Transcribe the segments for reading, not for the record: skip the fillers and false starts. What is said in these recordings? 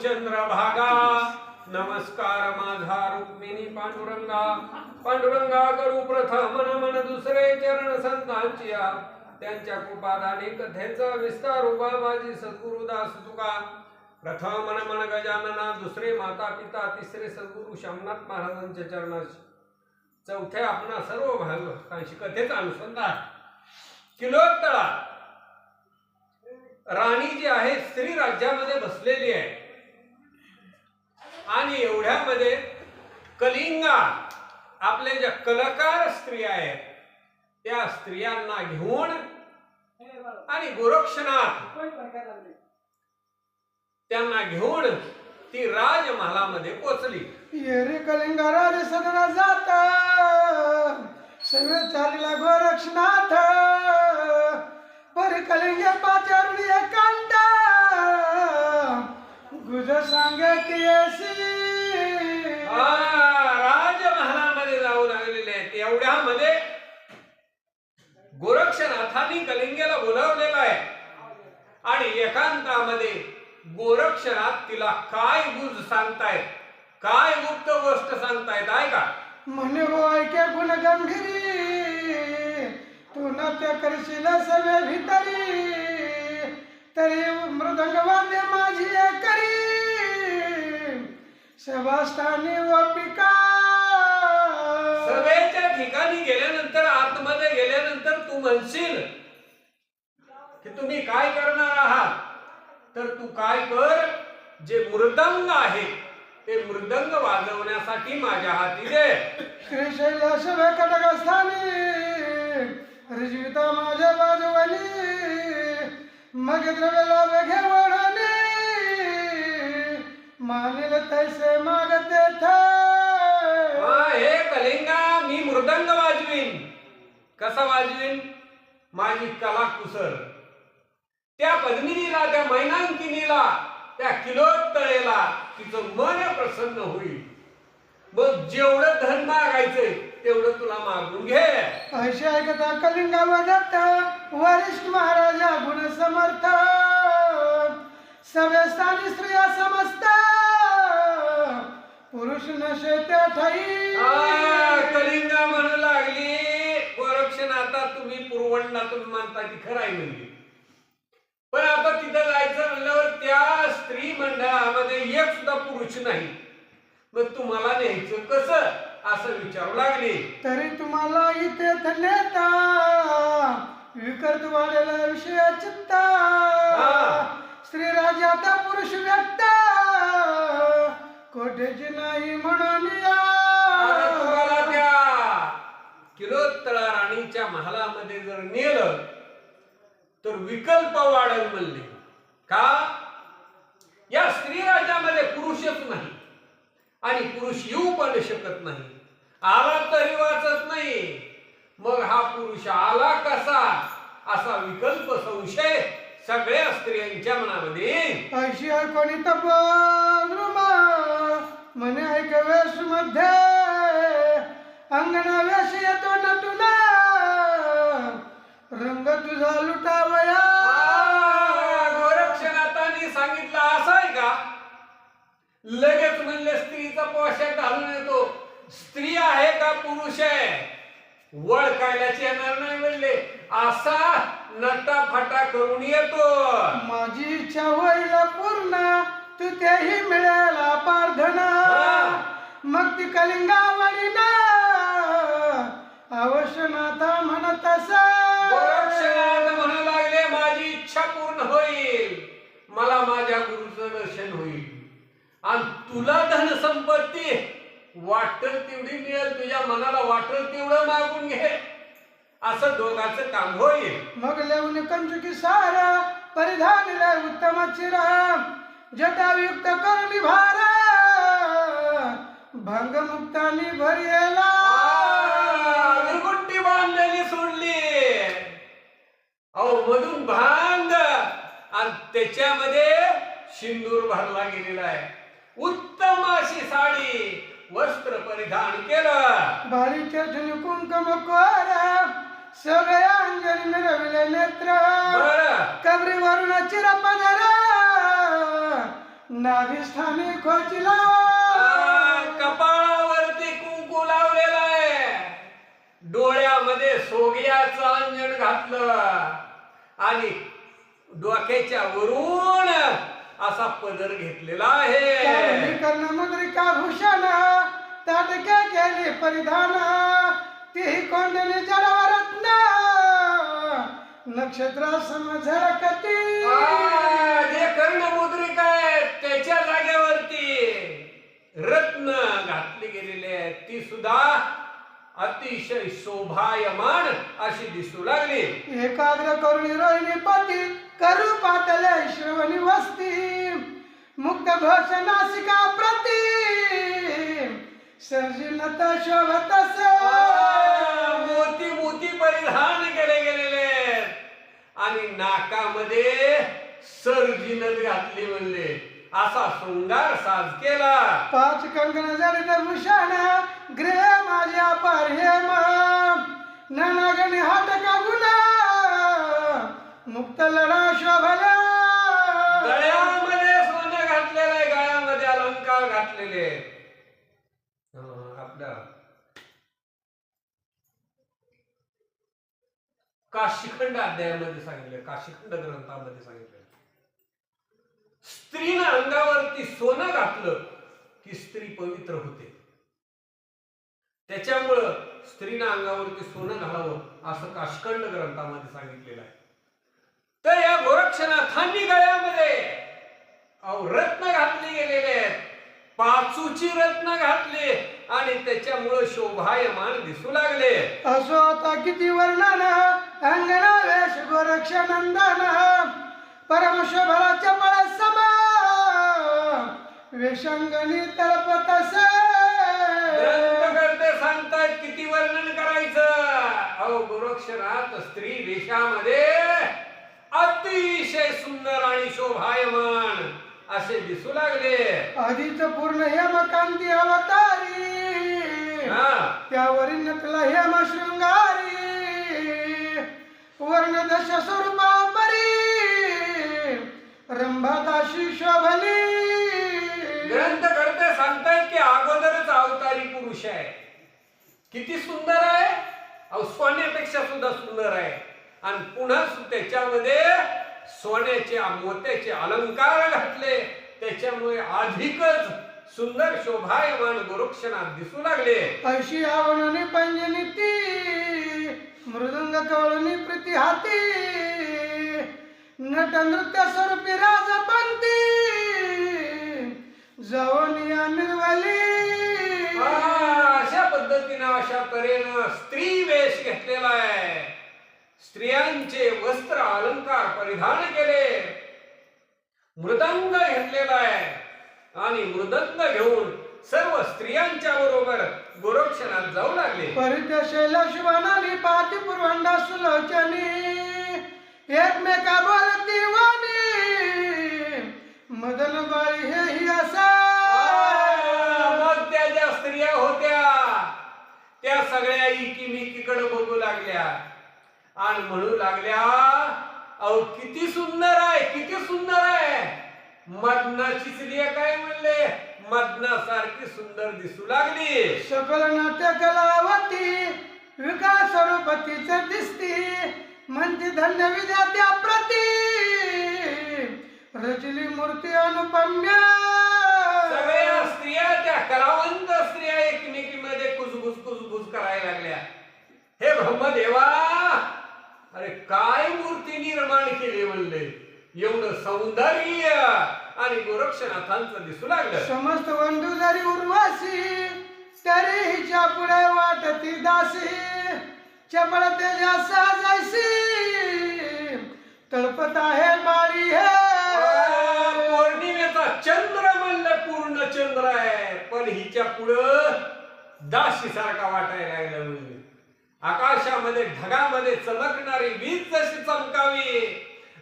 चंद्रभागा नमस्कार माझा रुक्मिणी पांडुरंगा पांडुरंगा करू प्रथम नमन दुसरे चरण संतांची त्यांच्या कृपादाने कथेचा विस्तार उभा माझी सद्गुरुदास तुका प्रथम नमन गजानना दुसरे माता पिता तिसरे सद्गुरु शामनाथ महाराजांच्या चरणाशी चौथे आपणा सर्व भागवतांशी कथेचा अनुसंधान किलोत्तळा राणी जी आहे स्त्री राज्यामध्ये बसलेली आहे आणि एवढ्यामध्ये कलिंगा आपले ज्या कलाकार स्त्रिया आहेत त्या स्त्रियांना घेऊन आणि गोरक्षनाथ त्यांना घेऊन ती राजमहालामध्ये पोचली. येरे कलिंगा राज सदरा जाता सर्व चालीला गोरक्षनाथ पर कलिंगे पाचारुणी एकांत गुज सांगती अशी राजमहालामध्ये जाऊ लागलेले आहेत. एवढ्यामध्ये गोरक्षनाथांनी कलिंगेला बोलावलेलं आहे आणि एकांतामध्ये गोरक्षनाथ तिला काय गुज सांगतायत, काय गुप्त गोष्ट सांगतायत ऐका. म्हणे हो ऐके गुण गंभीरी तू नाट्य करशील सवे भितरी तरी मृदंग वाद्य माझी करी सभास्थानी वपिका. सभेच्या ठिकाणी गेल्यानंतर आतमध्ये गेल्यानंतर तू म्हणशील की तुम्ही काय करणार आहात, तर तू काय कर, जे मृदंग आहे ते मृदंग वाजवण्यासाठी माझ्या हाती दे. श्रीशैल सभे कटकस्थानी रिजविता माझ्या बाजूवली मग द्रव्याला वेघे वळणे मानिल तैसे मागते थे. हे कलिंगा मी मृदंग वाजवीन. कसा वाजवीन? माझी कला कुसर त्या पद्मिनीला, त्या मैनांकिनीला, त्या किलोत्तळेला तिचं मन प्रसन्न होईल. मग जेवढं धन मागायचंय तेवढं तुला मागून घे. अशी ऐकता कलिंगा वाजत वरिष्ठ महाराजा गुण समर्थ सभेस्थानी स्त्रिया समस्त पुरुष नशे त्या ठाई. कलिंगा म्हणू लागली गोरक्षनाथा तुम्ही पुरवंडातून मानता ती खराई म्हणली, पण आता तिथं जायचं म्हणल्यावर त्या स्त्री मंडळामध्ये एक सुद्धा पुरुष नाही, मग तुम्हाला न्यायचं कसं असं विचारू लागली. तरी तुम्हाला इथे नेता विकर्त वाढलेला विषय चित्ता स्त्री राजाचा पुरुष व्यक्त कोठेची नाही म्हणून तुम्हाला त्या किलोत्तळा राणीच्या महालामध्ये जर नेलं तर विकल्प वाढेल म्हणले. का? या स्त्री राज्यामध्ये पुरुषच नाही आणि पुरुष येऊ पण शकत नाही, आला तरी वाचत नाही, मग हा पुरुष आला कसा असा विकल्प संशय सगळ्या स्त्रियांच्या मनामध्ये. अशी कोणी तपद्रुमा म्हणे ऐक वेश मध्ये अंगणा वेश येतो नटुना रंग तुझा लुटावया. गोरक्षनाथांनी सांगितलं असं आहे का? लगेच म्हणले स्त्रीचा पोशाख घालून येतो. स्त्री आहे का पुरुष आहे ओळखायलाच येणार नाही म्हणले. असा नटाफटा करून येतो. माझी इच्छा होईल पूर्ण तू तेही मिळेल पार्धना मग ती कलिंगावरी ना अवश्यनाथा म्हणत गोरक्षनाथ म्हणू लागले माझी इच्छा पूर्ण होईल, मला माझ्या गुरुचं दर्शन होईल आणि तुला धनसंपत्ती वाटेल तेवढी मिळेल, तुझ्या मनाला वाटेल तेवढं मागून घे, असं दोघांचं काम होईल. मग लेऊन कंचुकी सारा परिधान उत्तम चिरा जटायुक्त करणी भारा भंग मुक्तानी भरलेला गुरगुट्टी बांधलेली सोडली, अहो मधून भांग आणि त्याच्यामध्ये सिंदूर भरला गेलेला आहे. उत्तम अशी साडी वस्त्र परिधान केलं. बाळीच्या धुनी कुंकम कोरा सगळ्या अंजनी मिरविले नेत्र कबरी वरून चिरपदरा नाभिस्थानी खोचला कपाळावरती कुंकू लावलेला आहे, डोळ्यामध्ये सोग्याचं अंजन घातलं आणि डोक्याच्या वरून असा पदर घेतलेला आहे. कर्ण मुद्रिका भूषण ताटक्या केली परिधान ती कोंडली जडवर रत्न नक्षत्र समझळकती. जे कर्णमुद्रिका आहे त्याच्या जागेवरती रत्न घातली गेलेली आहे, ती सुद्धा अतिशय शोभायमान अशी दिसू लागली. एकाग्र करुणी रोहिणी पती करू पातले श्रवणी वस्ती मुक्त घोष नासिका प्रती सर्जिनत शोभतस. मोती मोती परिधान केले गेलेले आहेत आणि नाकामध्ये सर्जिनत घातली म्हणले, असा शृंगार साज केला. 5 कंकण जडित भूषण गृह माझ्या पार्हेम नानागणी हात का गुना मुक्त लढा शोभला. गळ्यामध्ये सोनं घातलेलं आहे, गळ्यामध्ये अलंकार घातलेले आहेत. आपल्या काशीखंड अध्यायामध्ये सांगितलं, काशीखंड ग्रंथामध्ये सांगितलं, स्त्रीनं अंगावरती सोनं घातलं की स्त्री पवित्र होते. त्याच्यामुळं स्त्रीनं अंगावरती सोनं घालावं असं काशीखंड ग्रंथामध्ये सांगितलेलं आहे. तर या गोरक्षनाथांनी गळ्यामध्ये रत्न घातले गेलेले आहेत, पाचूची रत्न घातली आणि त्याच्यामुळे शोभायमान दिसू लागले. असो आता किती वर्णन अंगणा वेश गोरक्ष नंदन परमशोभला चपळ सम वेशांगणी तळपतस. ग्रंथकर्ते सांगतायत किती वर्णन करायचं. अहो गोरक्षनाथ स्त्री वेशामध्ये अतिशय सुंदर आणि शोभायमान असे दिसू लागले. आधीच पूर्ण हेमकांती अवतारी त्यावरील नटला हेम शृंगारी वर्ण दश स्वरूपा परी रंभादाशी शोभली. ग्रंथकर्ते सांगतायत की अगोदरच अवतारी पुरुष आहे, किती सुंदर आहे, अहो सोन्यापेक्षा सुद्धा सुंदर आहे आणि पुन्हा त्याच्यामध्ये सोन्याचे मोत्याचे अलंकार घातले, त्याच्यामुळे अधिकच सुंदर शोभायमान गोरक्षनाथ दिसू लागले. अशी आवडणी पंजनी ती मृदंग कवळणी प्रीती हाती नट नृत्य स्वरूपी राजपंती जवनिया निर्वली. अशा पद्धतीनं अशा तऱ्हेनं स्त्री वेश घेतलेला आहे, स्त्रियांचे वस्त्र अलंकार परिधान केले, मृदंग घेतलेला आहे आणि मृदंग घेऊन सर्व स्त्रियांच्या बरोबर गोरक्षनाथ जाऊ लागले. परित्य शैलशुभानानी पाती पूर्वंडा सुलोचनी एकमेका बोलती वाणी मदन बाळी हे असा. मग त्या ज्या स्त्रिया होत्या त्या सगळ्या इकीमेकीकडे बघू लागल्या आणि म्हणू लागल्या, अहो किती सुंदर आहे, किती सुंदर आहे. मदनाची स्त्री काय म्हणले, मदनासारखी सुंदर दिसू लागली. सकल नाट्य कलावती विकास स्वरूपतीच दिसती म्हणते धन्य विद्या प्रती रचली मूर्ती अनुपम्या. सगळ्या स्त्रिया त्या कलावंत स्त्रिया एकमेकीमध्ये कुजबुज करायला लागल्या. हे ब्रह्मदेवा, अरे काय मूर्ती निर्माण केली म्हणले, एवढं सौंदर्य आणि गोरक्षनाथांचं दिसू लागलं. समस्त वंडू जरी उर्वासी तरी हिच्या पुढे वाटती दासी चपळ तेजा साजायसी तळपत आहे बाळी हे. पौर्णिमेचा चंद्र म्हणलं पूर्ण चंद्र आहे, पण हिच्या पुढं दासी सारखा वाटायला लागला. म्हणजे आकाशामध्ये ढगामध्ये चमकणारी वीज जशी चमकावी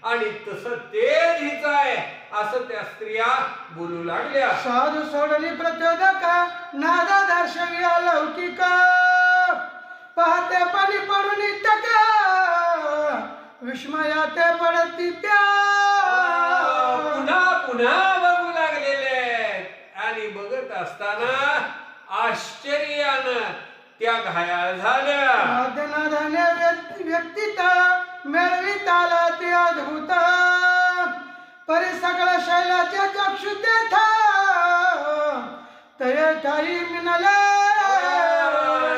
आणि तसं तेज हिच आहे असं त्या स्त्रिया बोलू लागल्या. साधू सोडली प्रचोदका नादा दर्शवी अलौकिक पाहते पाणी पडून टका विस्मयाते पडती त्या. पुन्हा पुन्हा बघू लागले असताना आश्चर्यानं त्या घायाळ झाल्या. मदनाधाने व्यक्तित मिळवित आला ते अद्भुत, परी सकळ शैलाचे चक्षु तेथ तय ठाई मिनले.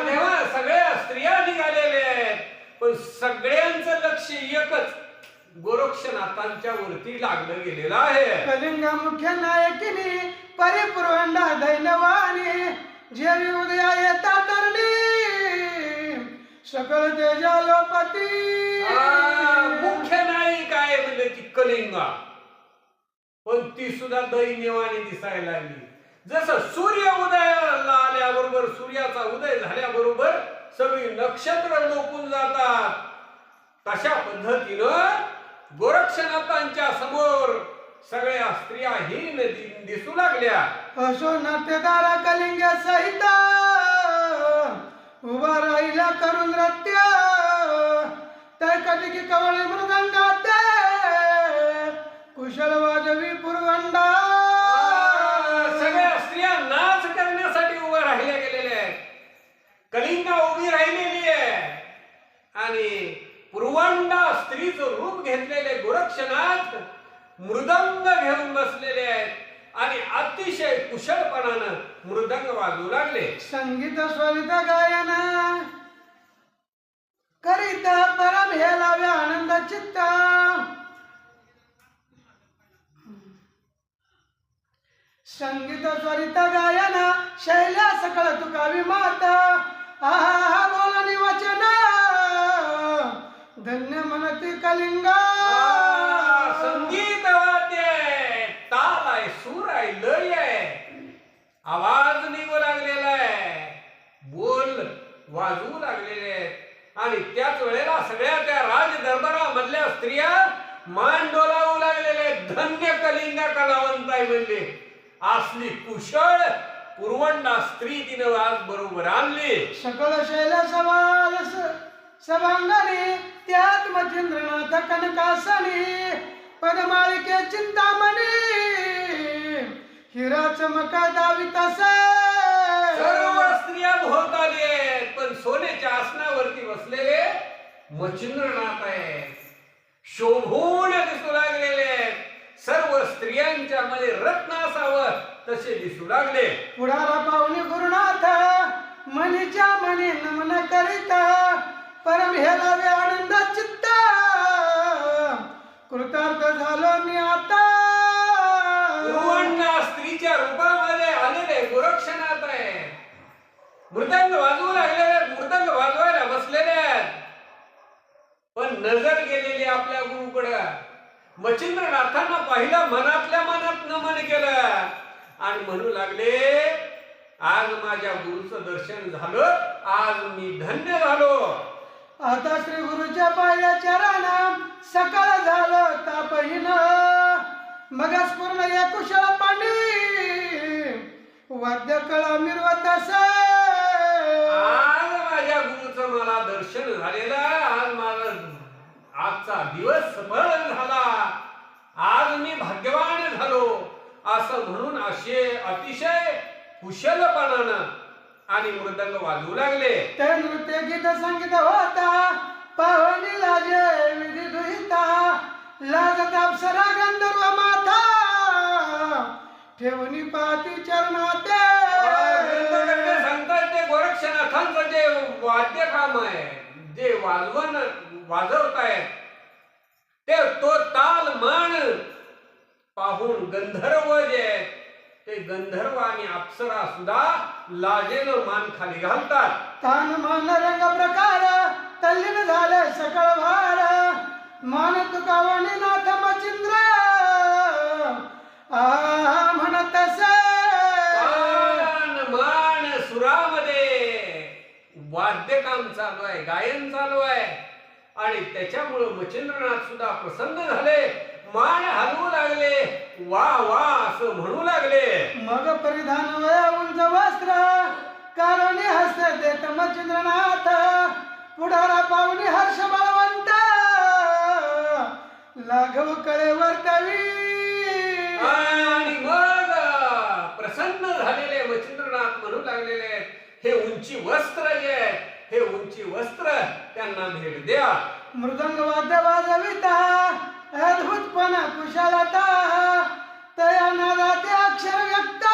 तेव्हा सगळ्या स्त्रिया निघालेल्या आहेत, पण सगळ्यांचं लक्ष एकच गोरक्षनाथांच्या वरती लागलं गेलेलं आहे. कलिंग मुख्य नायकिनी परिपूर्वंडा दैनवानी, जेवी उदया येता तरणी सकळ तेजालोपती. मुख्य नायिका आहे म्हणजे ती कलिंगा, पण ती सुद्धा दैन्यवानी दिसायला लागली. जसं सूर्य उदयाला आल्याबरोबर, सूर्याचा उदय झाल्याबरोबर सगळी नक्षत्र लोपून जातात, तशा पद्धतीनं गोरक्षनाथांच्या समोर सगळ्या स्त्रिया हीन दिसू लागल्या. असो नाट्यदारा कलिंग सहित उभा राहिला करून नृत्य, तय कटिकी कवळे मृदंगात कुशल वाजवी पुरवंडा. सगळ्या स्त्रिया नाच करण्यासाठी उभ्या राहिल्या गेलेल्या आहेत. कलिंगा उभी राहिलेली आहे आणि पुरवंडा स्त्रीचं रूप घेतलेले गोरक्षनाथ मृदंग घेऊन बसलेले आहेत आणि अतिशय कुशलपणानं मृदंग वाजवू लागले. संगीत स्वरित गायन करीत परम हे लावे आनंद चित्त, संगीत स्वरित गायन शैल्या सकळ तुकावी मात. आहा बोलनी वचन धन्य म्हणती कलिंगा. संगीत वाद्य आहे, ताल आहे, सूर आहे, लय आहे, आवाज निघू लागलेला आहे, बोल वाजवू लागलेले आहेत आणि त्याच वेळेला सगळ्या त्या राज दरबारामधल्या स्त्रिया मान डोलावू लागलेले आहेत. धन्य कलिंगा कलावंत आहे म्हणजे असली कुशळ पुरवंडा स्त्री तिनं आज बरोबर आणली. सकळ शैल्या सवाल सभांगणी त्यात मच्छिंद्रनाथ कनकासनी, पदमाळिके चिंतामणी हिरा चमका दावितास. सर्व स्त्रिया भोवताली आहेत, पण सोन्याच्या आसनावरती बसलेले मच्छिंद्रनाथ आहेत, शोभून दिसू लागलेले आहेत. सर्व स्त्रियांच्या मध्ये रत्न असावं तसे दिसू लागले. पुढारा पाहुणे गुरुनाथ मनीच्या मनी नमन करीत, परम हे लावे आनंद चित्त कृतार्थ झालो मी आता. पुरवंडा स्त्रीच्या रूपामध्ये आलेले गोरक्षनाथ आहे, मृदंग वाजवू लागलेले आहेत, मृदंग वाजवायला बसलेले आहेत, पण नजर गेलेली आपल्या गुरुकडे. मच्छिंद्रनाथांना पाहिलं, मनातल्या मनात नमन केलं आणि म्हणू लागले, आज माझ्या गुरुचं दर्शन झालं, आज मी धन्य झालो. आता श्री गुरुच्या पाया चरण सकाळ झालं तापहीन, मगच पूर्ण या कुशल पाणी वाद्य कळा मिरवतस. आज माझ्या गुरुचं मला दर्शन झालेलं, आज माझा आजचा दिवस सफळ झाला, आज मी भाग्यवान झालो असं म्हणून असे अतिशय कुशलपणानं आणि मृदंग वाजवू लागले. ते नृत्य गीत संगीत होता, पाहुणी लाजे विधी दुहिता, लाजत अप्सरा गंधर्व माथा ठेवणी पाती चरणात. सांगतात ते गोरक्षनाथांचं जे वाद्य काम आहे, जे वाजवतायत ते तो ताल मान पाहून गंधर्व जे आहेत ते गंधर्व आणि अप्सरा सुद्धा लाजेनं मान खाली घालतात. तान मान रंग प्रकार तल्लीन झाले सकळ भार, मान तुकावणी नाथ मचिंद्र म्हणतस. तान मान सुरामध्ये वाद्यकाम चालू आहे, गायन चालू आहे आणि त्याच्यामुळे मच्छिंद्रनाथ सुद्धा प्रसन्न झाले, मान हलवू लागले, वा वा असं म्हणू लागले. मग परिधान वया उंच वस्त्र काढून हस्त देत मच्छिंद्रनाथ, पुढारा पाहुणी हर्ष बळवंत लाघव कळे वर्तवी. आणि मग प्रसन्न झालेले उंची वस्त्र जे आहेत, हे उंची वस्त्र त्यांना भेट द्या. मृदंग वाद्य वाजविता अद्भुतपणा कुशलता तया नादाते अक्षर व्यक्त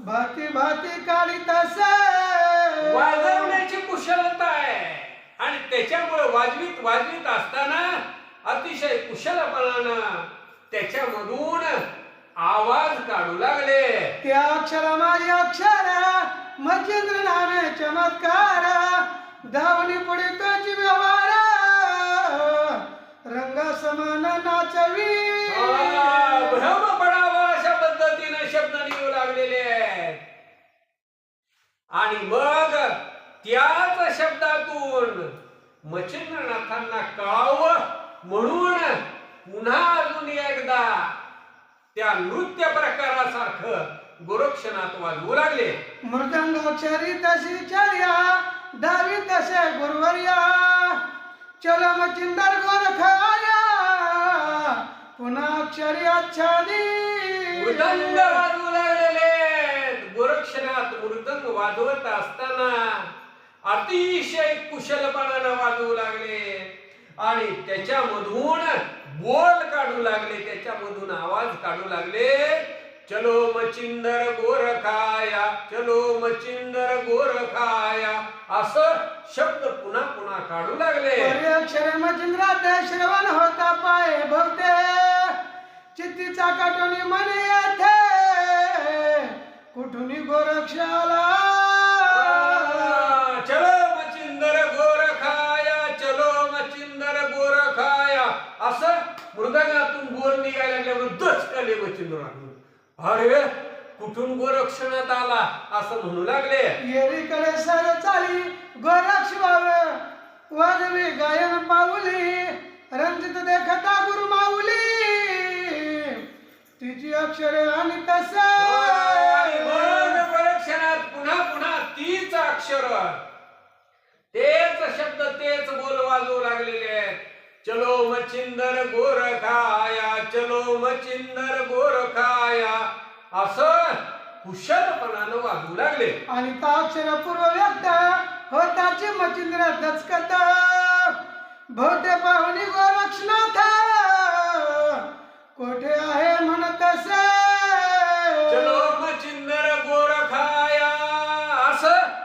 भाती भाती काढीत असे. वाजवण्याची कुशलता आहे आणि त्याच्यामुळे वाजवीत वाजवीत असताना अतिशय कुशलपणानं त्याच्यामधून आवाज काढू लागले. त्या अक्षरा माझे अक्षर मच्छिंद्र नामे चमत्कार धावणी पुढे तोची व्यवहार रंग समान नाचवी. भ्रम पडावा अशा पद्धतीने शब्द निघू लागलेले आहेत. आणि मग त्याच शब्दातून मच्छिंद्रनाथांना कळावं म्हणून पुन्हा अजून एकदा त्या नृत्य प्रकारासारखं गोरक्षनाथ वाजवू लागले. मृदंग अक्षरी तशी चर्या दावी तसे गुरुवर्या चलो मचिंदर गोरखाया पुन्हा अक्षरी आच्छादी. मृदंग वाजवू लागलेले. गोरक्षनाथ मृदंग वाजवत असताना अतिशय कुशलपणानं वाजवू लागले आणि त्याच्यामधून बोल काढू लागले, त्याच्यामधून आवाज काढू लागले. चलो मचिंदर गोरखाया, चलो मचिंदर गोरखाया, असं शब्द पुन्हा पुन्हा काढू लागले. अक्षरे मचिंद्रात श्रवण होता पाय भवते चित्तीचा काटोनी मन येथे कुठून गोरक्षाला. चलो मचिंदर गोरखाया, चलो मचिंदर गोरखाया, असं मृदंगातून बोल निघायला लागल्यावर दचकले मचिंद्रातून. अरे कुठून गोरक्षणात आला असं म्हणू लागले. येरीकडे सर चाली गोरक्ष वाजवी गायन पाऊली रंजित देखता गुरु माऊली तिची अक्षरे आणि तसे. गोरक्षणात पुन्हा पुन्हा तीच अक्षर, तेच शब्द, तेच बोल वाजवू लागलेले आहेत. चलो मचिंदर गोरखाया, चलो मचिंदर गोरखाया, असं कुशलपणानं वाजवू लागले. आणि ता अक्षर पूर्व व्यक्त होताची मचिंद्र दचकत भोवते पाहुणी गोरक्षनाथ कोठे आहे म्हणत असे. चलो मचिंदर गोरखाया, असं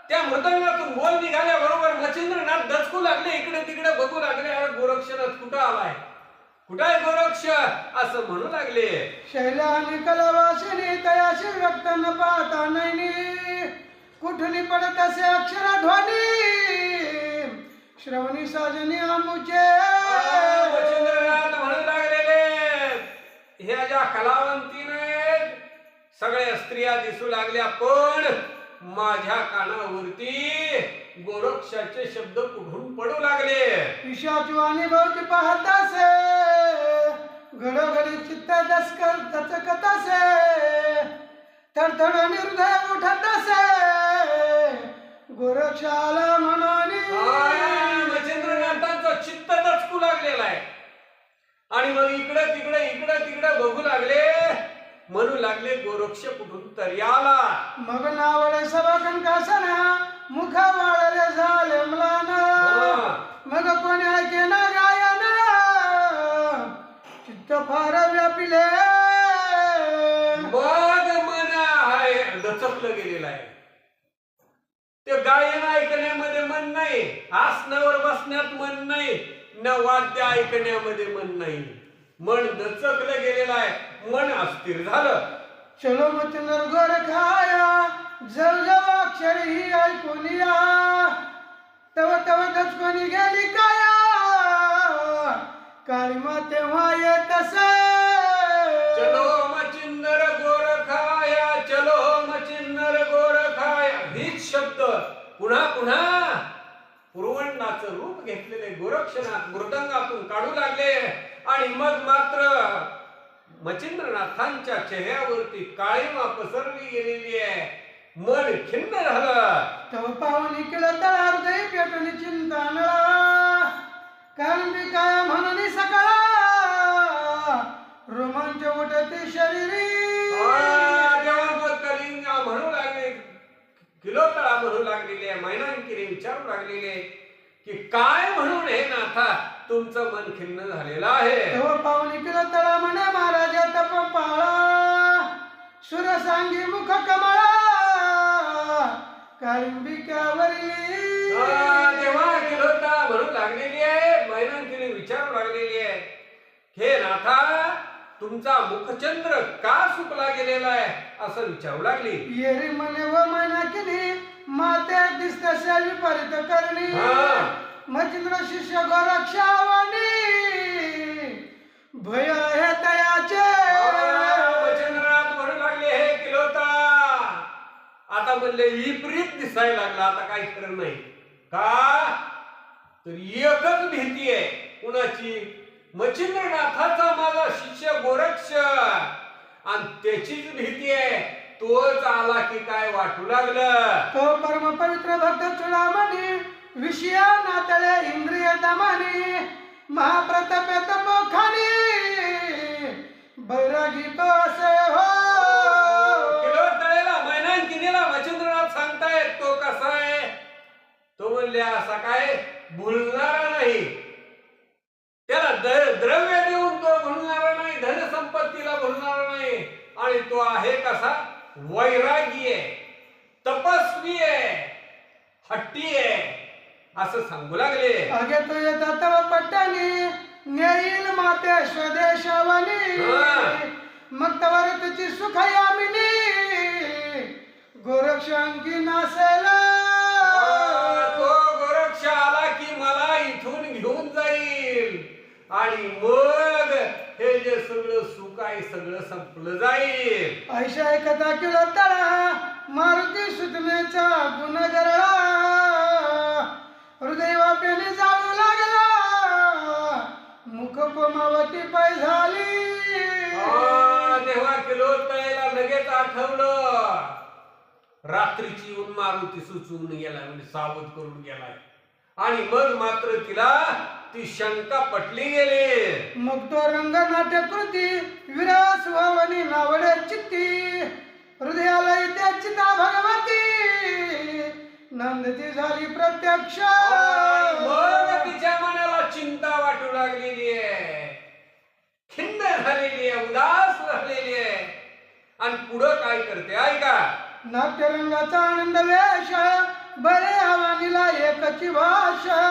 त्या मृदंगातून बोल निघाल्याबरोबर मचिंद्रनाथ दचकू लागले, इकडे तिकडे बघू लागले. अरे गोरक्षनाथ कुठं आलाय, कुठं आहे गोरक्ष असं म्हणू लागले. शैला आणि कलावासिनी तयाशी व्यक्त न पाहता नैनी कुठून पडत असे अक्षरध्वनी श्रवणी साजनी आमुचे. मच्छिंद्रनाथ म्हणू लागलेले, ह्या ज्या कलावंतीने सगळ्या स्त्रिया दिसू लागल्या, पण माझ्या कानावरती गोरक्षाचे शब्द कुठून पडू लागले. पिशाचू आणि भोवती पाहत असे घडोघडी चित्त दचकत असे थरथड हृदय उठत असे गोरक्षाला म्हणून. मच्छिंद्रनाथांचं चित्त दचकू लागलेलं आहे आणि मग इकडे तिकडे बघू लागले, म्हणू लागले गोरक्ष कुठून तरी आला. मग नावडे सभाकन कासना मुख वाळले झाले मलान मग कोणी ऐके ना गायन चित्त फार व्यापिले. मग मन आहे दचकलं गेलेलं आहे. ते गायन ऐकण्यामध्ये मन नाही, आसनावर बसण्यात मन नाही, न वाद्य ऐकण्यामध्ये मन नाही. मन दचकलं गेलेलं आहे, मन अस्थिर झालं. चलो मचिंदर गोरखाया जव जव अक्षर ही ऐकून या तव तव दचकोनी गेली काया काळीमा तेव्हा येत असे. चलो मचिंदर गोरखाया, चलो मचिंदर गोरखाया, हीच शब्द पुन्हा पुन्हा पुरवंडाचं रूप घेतलेले गोरक्षनाथ मृदंगातून काढू लागले. आणि मग मात्र मच्छिंद्रनाथांच्या चेहऱ्यावरती काळीमा पसरली गेलेली आहे, मन खिन्न झालं. तव पाहुणी केलं तळा हृदय पेटून चिंता नळा कारण मी काय म्हणून सकाळा रोमांच उठते शरीरी. तेव्हा मग कलिंगा म्हणू लागले, की काय म्हणून हे नाथा तुमचं मन खिन्न झालेलं आहे. तेव्हा पाहुणी केलं तळा म्हणे महाराजा तप पाळा सुर सांगी मुख कमळा काळिंबिक्यावरली तेव्हा किलोत्तळा म्हणू लागलेली आहे. मैनांकिनी विचारू लागलेली आहे, हे नाथा तुमचा मुखचंद्र का सुकला गेलेला आहे असं विचारू लागली. येरी म्हणे व मैनाकिनी माते दिसतशा विपरीत करणी मचिंद्र शिष्य गोरक्षावणी भय हे तयाचे. मच्छिंद्रनाथ म्हणू लागले, हे किलोत्तळा आता म्हणले विपरीत दिसायला लागला, आता काही खरं नाही. का तर एकच भीती आहे कुणाची, मच्छिंद्रनाथाचा माझा शिष्य गोरक्ष, आणि त्याचीच भीती आहे. तोच आला की काय वाटू लागलं. तो परम पवित्र भक्त चुडामणी विषया नातळे इंद्रिय दमानी महाप्रताप तपोखानी बैरागी तो असे हो. किलोत्तळेला मैनांकिनीला मच्छिंद्रनाथ सांगतायत तो कसा आहे. तो म्हणले असा काय भुलणारा नाही, त्याला द्रव्य देऊन तो भुलणारा नाही, धनसंपत्तीला भुलणारा नाही, आणि तो आहे कसा वैरागी आहे, तपस्वी आहे, हट्टी आहे असं सांगू लागले. अगे तो येता तव पट्टानी नेईल माते स्वदेशावनी मग तवर तुझी सुख यामिनी गोरक्ष अंकी नासेला. तो गोरक्ष आला की मला इथून घेऊन जाईल, आणि मग हे जे सगळं सुख आहे सगळं संपलं जाईल. ऐशा एकता किलो तळा मारुती सुतनेचा गुण गरळा हृदय वाप्याने जाळू लागला मुख कोमावती पाय झाली. तेव्हा किलोत्तळेला लगेच आठवलं रात्रीची येऊन मारुती सुचवून गेलाय, म्हणजे सावध करून गेलाय, आणि मग मात्र तिला ती शंका पटली गेली. मग तो रंग नाट्यकृती विरास वावनी नावडे चित्ती हृदयाला त्या चिता भगवती नंदती झाली प्रत्यक्ष. मग तिच्या मनाला चिंता वाटू लागलेली आहे, खिन्न झालेली आहे, उदास झालेली आहे, आणि पुढं काय करते ऐका. नाट्यरंगाचा आनंद वेश बरे आव्हानीला एकची भाषा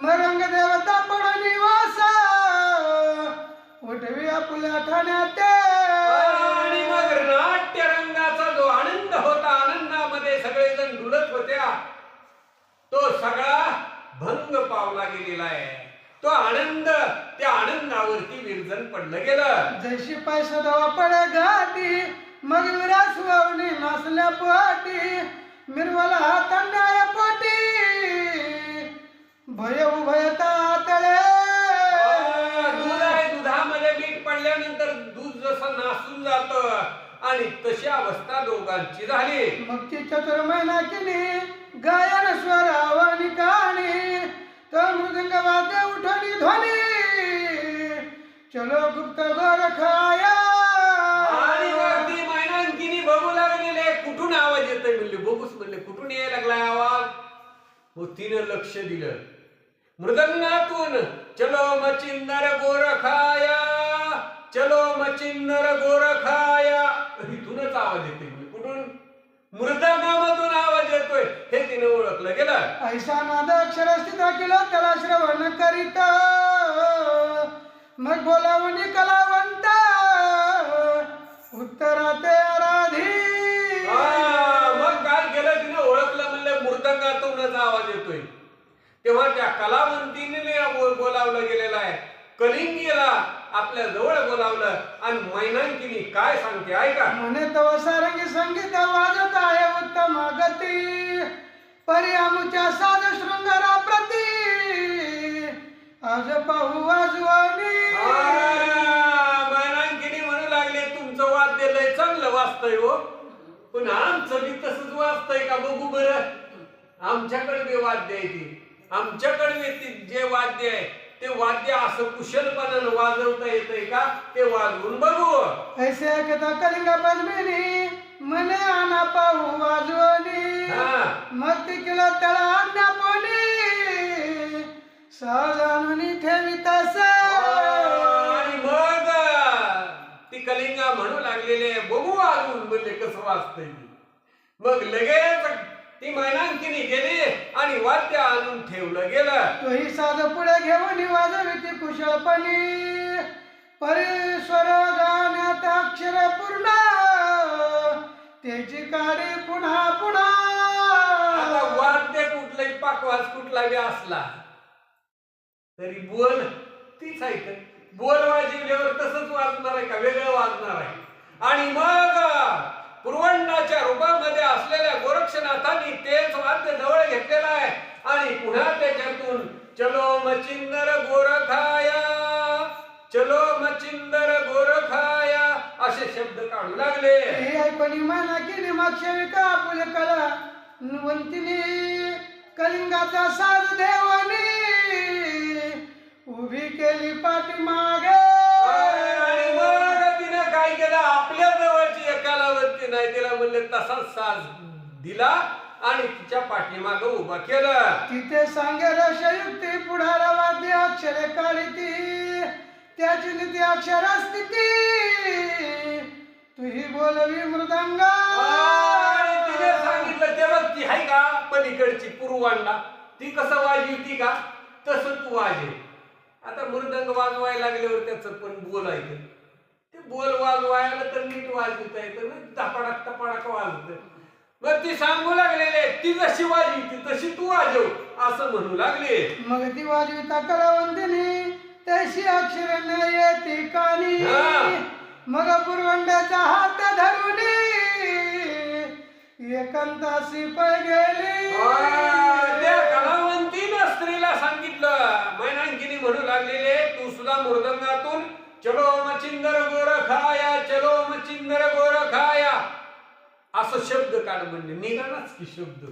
मरंग देवता पड निवास उठवी आपुल्या ठाण्यात. आणि मग नाट्यरंगाचा जो आनंद होता, आनंदामध्ये सगळेजण डुलत होत्या, तो सगळा भंग पावला गेलेला आहे. तो आनंद त्या आनंदावरती विरजन पडलं गेलं. जैशी पैसा दवा पडे घाटी मग विरास वावणी नासल्या पोटी मिरवला हात अन्याय पोटी भय उभयता तळे. दूध आहे, दुधामध्ये मीठ पडल्यानंतर दूध जसं नासून जात, आणि तशी अवस्था दोघांची झाली. मग ती चतुर मैनाकिनी गायन स्वर आवानी कहाणी तर मृदंग वाद्य उठवली ध्वनी चलो गुप्त गोरखाया. आणि मग ती मैनांकिनी बघू लागलेले कुठून आवाज येतोय, म्हणले बघूच, म्हणले कुठून यायला लागलाय आवाज. मग तिनं लक्ष दिलं मृदंगातून, चलो मचिंदर गोरखाया, चलो मचिंदर गोरखाया, इथूनच आवाज येतोय. कुठून? मृदंगामधून आवाज येतोय, हे तिने ओळखलं गेलं. ऐसा नाद अक्षर स्थित केलं त्याला श्रवण करीत मग बोलावणी कलावंत उत्तरात आराधी. मग काय केलं तिने ओळखलं, म्हणलं मृदंगातूनच आवाज येतोय. तेव्हा त्या कलावंतीने बोलावलं गेलेलं आहे, कलिंगीला आपल्या जवळ बोलावलं, आणि मैनांकिनी काय सांगते ऐका. म्हणे तव सारंगी संगीत वाजत आहे उत्तम गती परी आमुच्या साध शृंगारा प्रती आज पाहू वाजवानी. मैनांकिनी म्हणू लागले तुमचं वाद्य लय चांगलं वाजतंय हो, पण आमचं बी तसंच वाजतंय का बघू बरं. आमच्याकडे बी वाद्य आहे, ती आमच्याकडे जे वाद्य आहे ते वाद्य असं कुशलपणानं वाजवता येतंय का, ते वाजवून बघू. ऐसे ऐकता कलिंगा पद्मिनी मने आना पाहू वाजवणी मग ती केलं तळा आज्ञापोनी सहज आणून ठेवितस आणि मग ती कलिंगा म्हणू लागलेले बघू अजून म्हणजे कसं वाजतंय ते. मग लगेच ती मैनांकिनी गेली आणि वाद्य आणून ठेवलं गेलं. तोही साध पुढे घेऊन वाजविती कुशळपणी परेश्वर गाण्यात अक्षर पूर्ण त्याची काढी पुन्हा पुन्हा. आता वाद्य कुठलाही पाकवाज कुठला बी असला तरी बोल तीच ऐकत. बोल वाजवल्यावर तसंच वाजणार आहे का वेगळं वाजणार आहे. आणि मग पुरवंडाच्या रूपामध्ये असलेल्या गोरक्षनाथांनी तेच वाद्य जवळ घेतलेलं आहे आणि पुन्हा त्याच्यातून चलो मचिंदर गोरखाया, चलो मचिंदर गोरखाया असे शब्द काढू लागले. हे ऐकून माना केली मागच्या पुल कला वंतिनी कलिंगाचा साज देवानी उभी केली पाठीमागे. आणि मग तिनं काय केलं, आपल्या जवळची कलावंती नाही तिला म्हणले तसाच साज दिला आणि तिच्या पाठीमाग उभा केलं. तिथे सांगे रसयुक्ती पुढारा वाद्य अक्षरे काढिती त्याची नीती अक्षर स्थिती तुही बोलवी मृदंग. आणि तिने सांगितलं तेव्हा ती आहे का पलीकडची पूर्वांडा ती कसं वाजवती का तसं तू वाजव. आता मृदंग वाजवायला लागल्यावर त्याचं पण बोलायचं ते बोल वाजवायला तर नीट वाजवता येतं ना, धपाडाक टपाडाक वाजत. मग ती सांगू लागलेले ती जशी वाजवती तशी तू वाजव असं म्हणू लागले. मग ती वाजविता कलावंतिनी तशी अक्षर न येती कानी. मग पुरवंड्याचा हात धरून एकांतासी पै गेली. त्या कलावंतीनं स्त्रीला सांगितलं, मैनांकिनी म्हणू लागलेले तू सुद्धा मृदंगातून चलो मचिंदर गोरखाया, चलो मचिंदर गोरखाया असं शब्द काढ म्हणजे निघालाच की शब्द.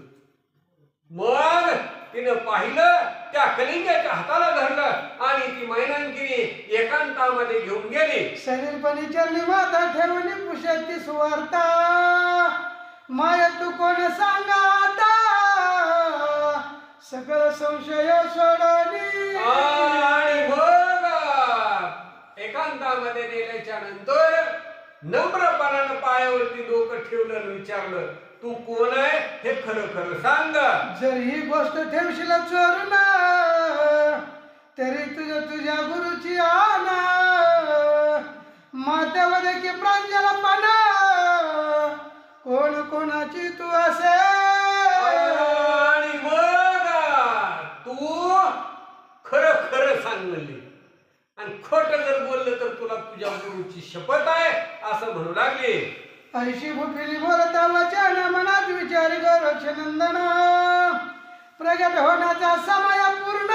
मग तिनं पाहिलं त्या कलिंगाच्या हाताला धरलं आणि ती मैनांकिनी एकांतामध्ये घेऊन गेली. शरीरपणी चरणी माता ठेवून पुषती सुवार्ता माया तू कोण सांगा आता सकल संशय सोडली. आणि मग एकांतामध्ये नेल्याच्या नंतर नम्रपणानं पायावरती डोकं ठेवलं आणि विचारलं तू कोण आहे हे खरं खरं सांग. जर ही गोष्ट ठेवशील चोरून तरी तुझ्या गुरुची आना मातेमध्ये की प्रांजलपणा कोण कोणाची तू असे. आणि मग तू खरं खरं सांग म्हणली आणि खोटं जर बोललं तर तुला तुझ्या गुरुची शपथ आहे असं म्हणू लागली. ऐशी भूपिली बोलता वचन मनात विचार गोरक्षनंदन प्रगट होण्याचा समय पूर्ण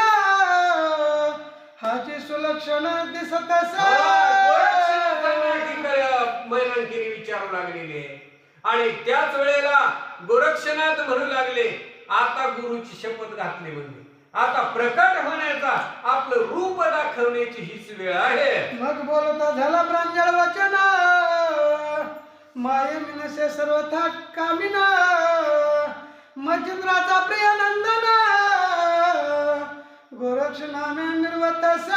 हाची सुलक्षण दिसत मैनांकिनी विचारू लागलेले. आणि त्याच वेळेला गोरक्षनाथ म्हणू लागले आता गुरुची शपथ घातली म्हणजे आता प्रकट होण्याचा आपलं रूप दाखवण्याची हीच वेळ आहे. मग बोलता झाला प्रांजळ वचन माये मिनसे सर्वथा कामिना मचिंद्राचा प्रिय नंदन गोरक्ष नामे निर्वतस.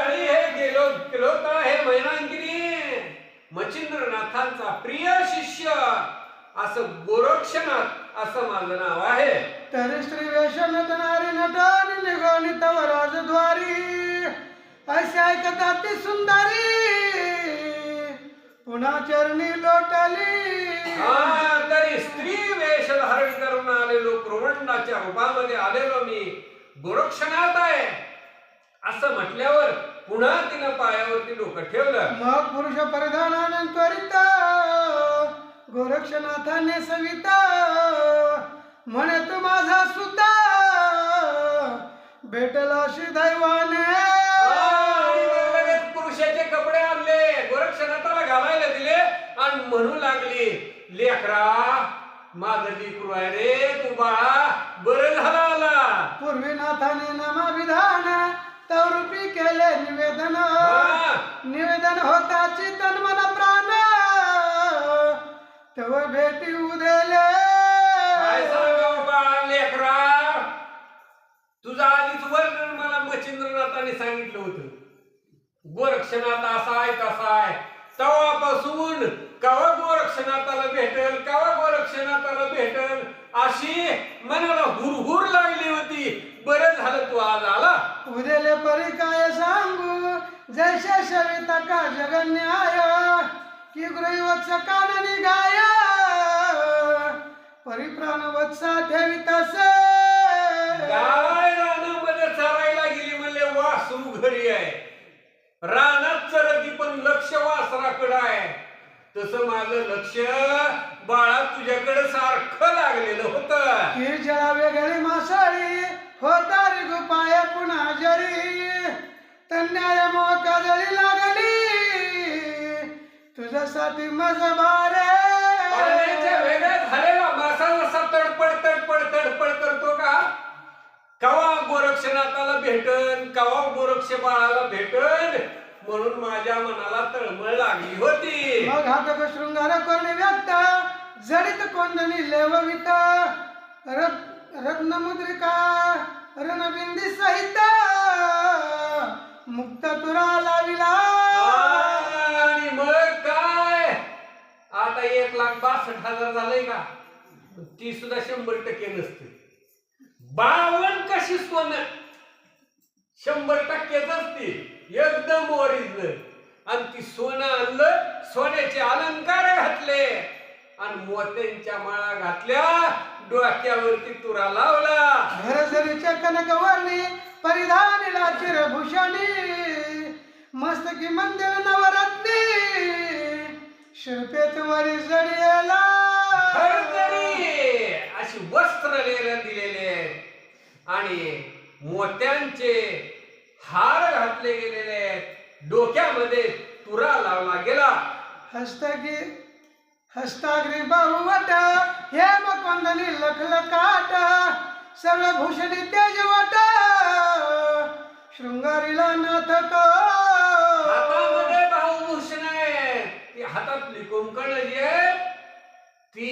हे गेलो गेलो तर हे मैनांकिनी मचिंद्रनाथांचा प्रिय शिष्य असं गोरक्षनाथ असं माझं नाव आहे. तरी स्त्री वेश नटणारी नटन निगोनित राजद्वारी असे ऐकता ती सुंदरी पुन्हा चरणी लोटली. तरी स्त्री वेश धारण करून आलेलो प्रवंडाच्या रूपामध्ये आलेलो मी गोरक्षनाथ आहे असं म्हटल्यावर पुन्हा तिनं पायावरती डोकं ठेवलं. मग पुरुष परिधानाने त्वरित गोरक्षनाथाने सविता म्हणे तू माझा सुद्धा भेटला अशी दैवाने. पुरुषाचे कपडे आणले गोरक्षनाथाला घालायला दिले आणि म्हणू लागली लेकरा माझं लेकरू आहे रे तू बाळा बरं झाला आला. पूर्वी नाथाने नामाभिधान तवरूपी केले निवेदन निवेदन होता चितन मन प्राण तव भेटी उदेले. काय सांगावं बाळा लेकरा तुझा आधीच गोरक्षनाथ असा आहे तसा आहे, तेव्हापासून कवा गोरक्षनाथाला भेटल, कवा गोरक्षनाथाला भेटल अशी मनाला हुरहुर लागली होती. बरं झालं तू आज आला. उद्याले परी काय सांगू, जैसे सविता का जगन्याय की गृहवत्स काननी गाय, परिप्राण वत्सा ठेवितस. गाय रानामध्ये चरायला गेली म्हणले वासरू घरी आहे, रानात चरती पण लक्ष वासराकडे आहे. तसं माझं लक्ष बाळा तुझ्याकडे सारखं लागलेलं होतं. ही जळा वेगळी मासाळी होता रे गुपाय पुन्हा जरी, तन्याय मोका जळी लागली तुझ्यासाठी मज बारे. पाण्याच्या वेगळ्या झालेला मासा जसा तडपड तडपड तडपड करतो का, कवा गोरक्षनाथाला भेटन, कवा गोरक्ष बाळाला भेटन म्हणून माझ्या मनाला तळमळ लागली होती. मग हातक शृंगार करणे व्यक्त जडित कोंदणी लेववित, रत्नमुद्रिका रणबिंदी सहित मुक्त तुरा लाविला. आणि मग काय आता 1,62,000 झालंय का, ती सुद्धा 100% नसते. 52 कशी सोनं 100%च असते, एकदम ओरिजिनल. आणि ती सोनं आणलं, सोन्याचे अलंकार घातले आणि मोत्यांच्या माळा घातल्या, डोक्यावरती तुरा लावला. घरझरीच्या कनकवर्णी परिधानीला चिरभूषणी, मस्तकी मंदिर नवरत्नी शिरपेत वरी जडियला. घरघरी अशी वस्त्र दिलेले आहेत आणि मोत्यांचे हार घातले गेलेले आहेत, डोक्यामध्ये तुरा लावला गेला. हस्ताग्री बाहुवट हेम कोंदणी लखलकाट, सर्वभूषणी तेजवट शृंगारीला नाथ तो. हातामध्ये बाहुभूषण आहे, ती हातातली कुंकण जी आहे ती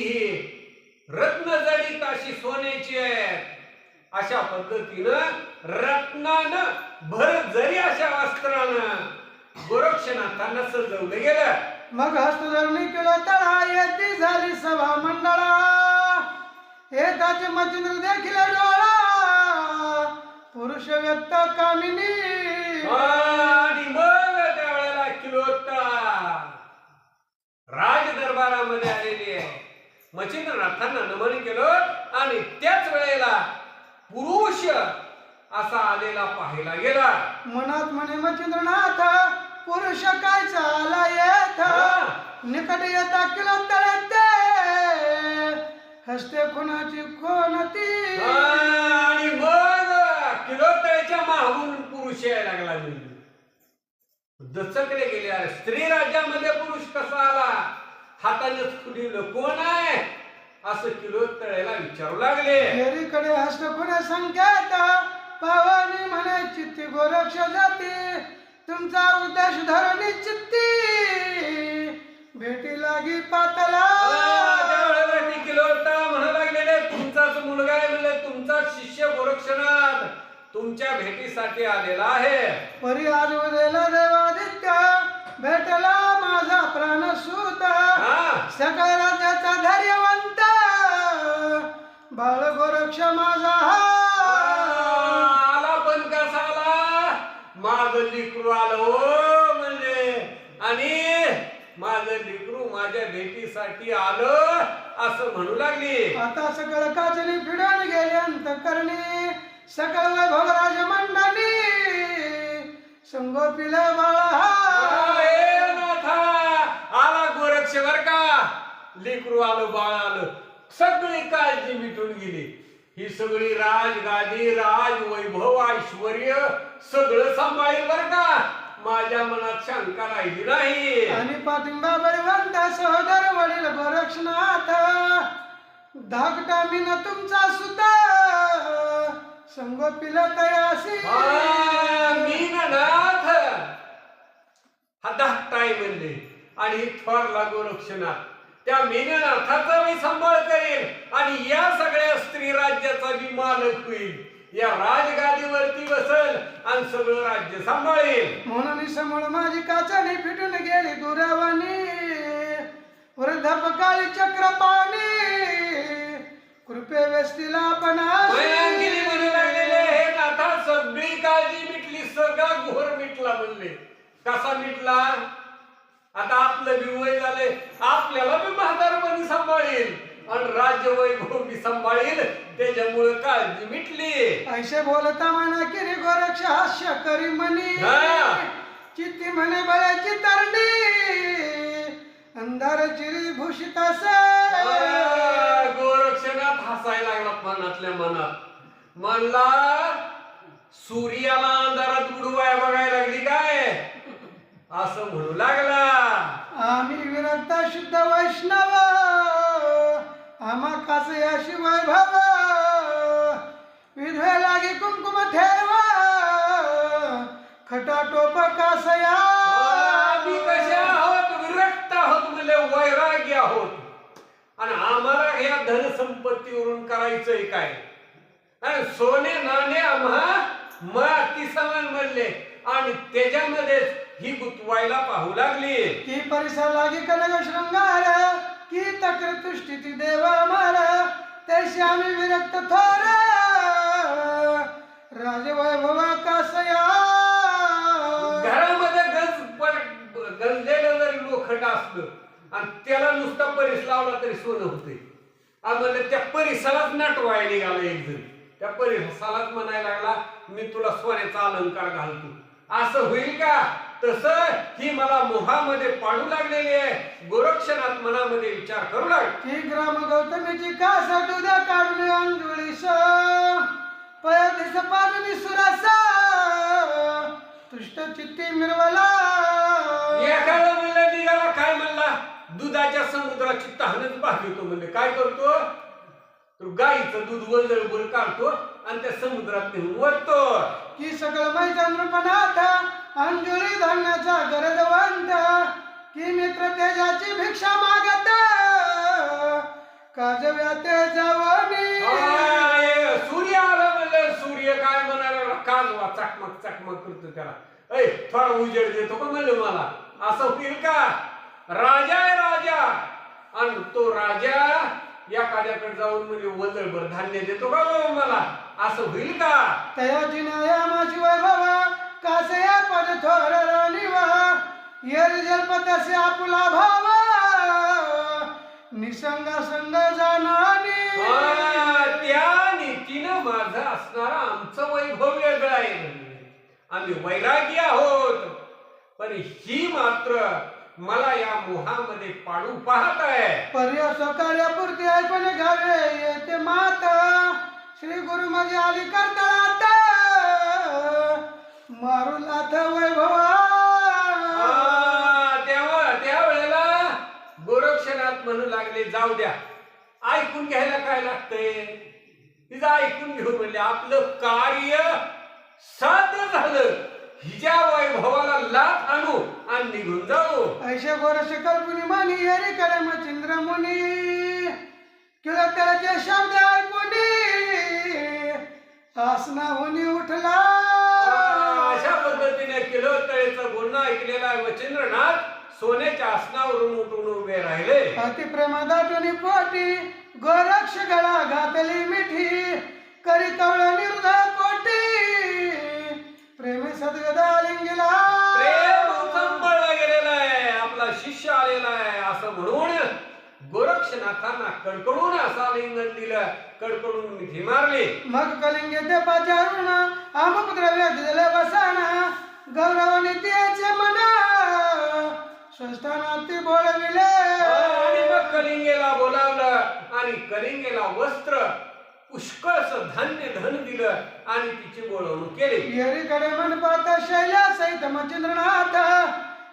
रत्नजडित अशी सोन्याची आहे. अशा पद्धतीनं रत्नानं भरजरी अशा वस्त्रानं गोरक्षनाथांना सजवलं गेलं. मग हस्तधरणी केलं तळा येती झाली सभा मंडळा, येताचे मचिंद्र देखील डोळा पुरुष व्यक्त कामिनी. आणि मग त्यावेळेला किलोत्ता राज दरबारामध्ये आलेली आहे. मच्छिंद्रनाथांना नमन केलं आणि त्याच वेळेला पुरुष असा आलेला पाहायला गेला. मनात म्हणे मचिंद्रनाथ पुरुष काय चाला येथ, निकट येता किलो तळते हस्ते खुनाची कोणती. आणि मग किलोत्तळ्याच्या मागून पुरुष यायला लागला. दचकले गेले, अरे स्त्री राज्यामध्ये पुरुष कसा आला, हाताने खुडीलं कोण आहे असं किलोत्तळ्याला विचारू लागले. फेरीकडे हस्त खुने संकेत पावानी म्हणे चित्ती गोरक्ष जाती, तुमचा उद्देश धरणी चित्ती भेटी लागी पातला. त्यावेळेला ती किलोत्तळा म्हणू लागलेले, तुमचाच मुलगा आहे म्हणले, तुमचा शिष्य गोरक्षनाथ तुमच्या भेटीसाठी आलेला आहे. परी आज उदयला देवादित्य भेटला माझा प्राणसूत, सकळ राज्याचा धैर्यवंत बाळ गोरक्ष माझा. आला पण कसा आला, माझं लिकरू आलं हो म्हणजे, आणि माझं लिकरू माझ्या भेटीसाठी आलं असं म्हणू लागली. आता सकळ काचनी फिरून गेले अंतकरणी, सकळ वैभव राजमंडळी संगोपिल बाळा. आला गोरक्ष बर का, लेकरू आलं बाळ आलं, सगळी काळजी मिटून गेली. ही सगळी राजगादी राज वैभव ऐश्वर्य सगळं सांभाळेल बर का, माझ्या मनात शंका राहिली नाही. आणि पाठिंबा बळवंत सहोदर वडील गोरक्षनाथ, धाकटा मीन तुमचा सुता संगोपिल तयासी. मीननाथ हा धाकटाय म्हणले आणि थोरला गोरक्षनाथ, त्या मीननाथाचा मी सांभाळ करेल आणि या सगळ्या स्त्री राज्याचा मी मालक होईल. या राजगादीवरती बसल आणि सगळं राज्य सांभाळेल. म्हणून समोर माझी काचाने फिटून गेली दुरावानी, वृद्धापकाळी चक्रपाणी, कृपे व्यस्तीला आपण वैरागिरी म्हणू लागलेले हे नाथा सगळी काळजी मिटली, सगळा घोर मिटला म्हणले. कसा मिटला? आता आपलं बी वय झाले, आपल्याला बी म्हातारपणी सांभाळेल आणि राज्य वैभव बी सांभाळेल, त्याच्यामुळे काळजी मिटली. ऐसे बोलता म्हणा किरी गोरक्ष हास्य करी म्हणी, चित्ती म्हणे बळ्याची तरणी, अंधार चिरी भूषित गोरक्षनाथ हसायला लागला मनातल्या मनात. म्हणला सूर्याला अंधारात बुडवाय बघायला लागली काय, असं म्हणू लागला. आम्ही विरक्त शुद्ध वैष्णव, आम्हा कासयाशी वैभव, विधवे लागी कुंकुम ठेवा, खटाटोप कासया. आम्ही कसे आहोत? विरक्त आहोत म्हणजे वैराग्य आहोत. आणि आम्हाला या धनसंपत्तीवरून करायचंय काय? आणि सोने नाणे आम्हा माती समान म्हणले आणि त्याच्यामध्येच ही गुतवायला पाहू लागली. की परिसर लागी कनक शृंगार, की तक्र तुष्टी देव अमर, तैसे आम्ही विरक्त थोर, राजवैभव कासया. घरामध्ये गंजलेलं जरी लोखंड असलं आणि त्याला नुसता परिस लावला तरी सोनं होते. म्हणजे त्या परिसरात नटवाय निघाला एक जण, त्या परिसरात म्हणायला लागला मी तुला सोन्याचा अलंकार घालतो. असं होईल का? तसं ही मला मोहामध्ये पाडू लागलेली आहे. गोरक्षनाथ मनामध्ये विचार करू लाग की ग्राम गौतमीची कासा दुधा काढून अंजुळीस, पयदिस पाजुनी सुरास, तुष्ट चित्ती मिरवला. एखादा म्हणला निघाला काय म्हणला, दुधाच्या समुद्राची तहानच भागवतो म्हणले. काय करतो? तर गाईचं दूध वजळभर काढतो आणि त्या समुद्रात नेऊन वरतो. की सकळ मैचंद्रपणात अंजुळी धरण्याचा गरजवंत, की मित्र तेजाची भिक्षा मागत, काजव्या तेजावणी. सूर्य आला म्हणलं, सूर्य काय म्हणाला, काजवा चकमक चकमक करतो त्याला. ऐ थोडा उजेड देतो का म्हणलं मला? असं होईल का? राजा आहे राजा, आणि तो राजा एखाद्याकडे जाऊन म्हणजे वजळभर धान्य देतो का मला? असं होईल का? तयाची नायामाची वैभव, कासया पद थोर राणीवा, येर जलपतसे आपुला भाव, निसंग संग जाणानी. त्या नीतीनं माझं असणारा आमचं वैभव वेगळं आहे. आम्ही वैरागी आहोत, पण ही मात्र मला या मोहामध्ये पाडू पाहत आहे. पर्य सकाळ्यापुरती ऐकून घ्यावे येते मात, श्री गुरु माझी आली करतळात, मारू लाथ वैभवा. त्यावेळेला गोरक्षनाथ म्हणू लागले जाऊ द्या, ऐकून घ्यायला काय लागतंय, तिचं ऐकून घेऊ म्हणले. आपलं कार्य साध्य झालं, हिच्या वैभवाला लाथ आणू आणि निघून जाऊ. ऐशे गोरश कल्पनी मानी येरी कडे मचिंद्र मुनी, किंवा त्याचे शब्द ऐकूनी आसना होनी उठला. अशा पद्धतीने किलोतळेचं बोलणं ऐकलेला मच्छिंद्रनाथ सोन्याच्या आसनावरून उठून उभे राहिले. अति प्रेमा दाटून पोटी, गोरक्ष गळा घातली मिठी, करी कवळ निर्धा कोटी, प्रेमी सद्गदा लिंगला. प्रेम संपळला गेलेला आहे, आपला शिष्य आलेला आहे असं म्हणून गोरक्षनाथांना कडकडून असा लिंगन दिलं, कडकडून मिठी मारली. मग कलिंगे ते पाचारून आमपुत्र दिले बसाना, गौरवाने त्याचे मना स्वस्थानात ती बोलविले. आणि मग कलिंगेला बोलावलं आणि कलिंगेला वस्त्र पुष्कळस धान्य धन दिलं आणि तिची बोलवणूक केली. येरीकडे मनपात शैल्या सहित मचिंद्रनाथ,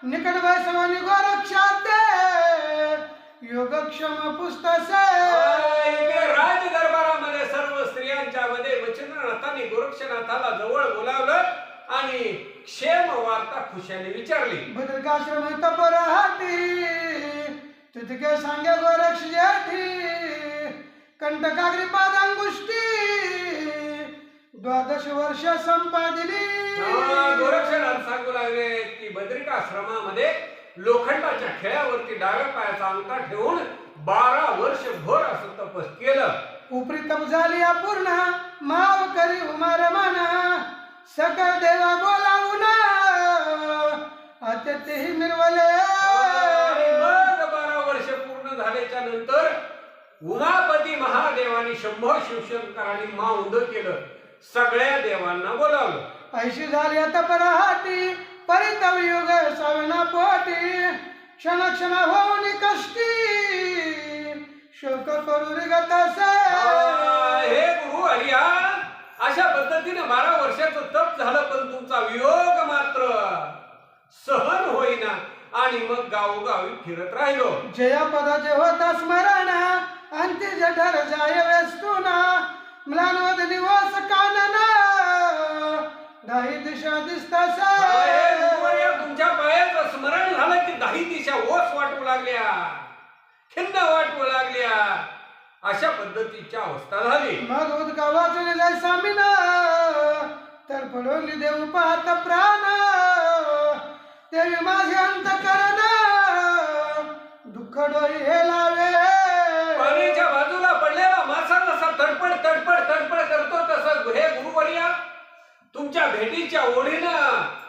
निकट वैसवानी गोरक्षात योगक्षम पुस्तसे. राज दरबारामध्ये सर्व स्त्रियांच्या मध्ये मच्छिंद्रनाथांनी गोरक्षनाथाला जवळ बोलावलं आणि क्षेम वार्ता खुशाली विचारली. भद्रकाश्रम तपराहाती, तुझके सांगे गोरक्ष जेठी, कंटकाग्री पादांगुष्टी, द्वादश वर्ष संपादिली गोरक्षनाथ सांगू लागले की बद्रिकाश्रमामध्ये लोखंडाच्या खेळ्यावरती डाव्या पायाचा अंगठा ठेवून 12 वर्ष भर असं तपस केलं. उपरी तप झाली अपूर्ण माव करी उमार माना सकळ देवा बोलावून आता तेही मिरवले. आणि मग 12 वर्ष पूर्ण झाल्याच्या नंतर उमापती महादेवानी शंभो शिवशंकरांनी माऊंद केलं. सगळ्या देवांना बोलावलं. ऐशी झाली आता पराहाटी परितव युग सावना पोटी क्षण क्षण होऊन कष्टी शोक करू रे गतसे. हे गुरु हरिया, अशा पद्धतीने 12 वर्षाचं तप झालं, पण तुमचा वियोग मात्र सहन होईना. आणि मग गावोगावी फिरत राहिलो. जया पदाचे होता स्मरण अंती जठर जाय वेस्तूना म्लानवद निवास कानना दाही दिशा दिसतासा. तुमच्या पायाचं स्मरण झालं की 10 दिशा ओस वाटू लागल्या, खिन्न वाटू लागल्या. अशा पद्धतीची अवस्था झाली. मग उदका वाचून जाय सामीना तर पडोली देव पाहत प्राण देवी माझे अंत करना दुःख डोई हे लावे. पाण्याच्या बाजूला पडलेला मासा जसा तडपड तडपड तडपड करतो तसं हे गुरुवर्या तुमच्या भेटीच्या ओढीनं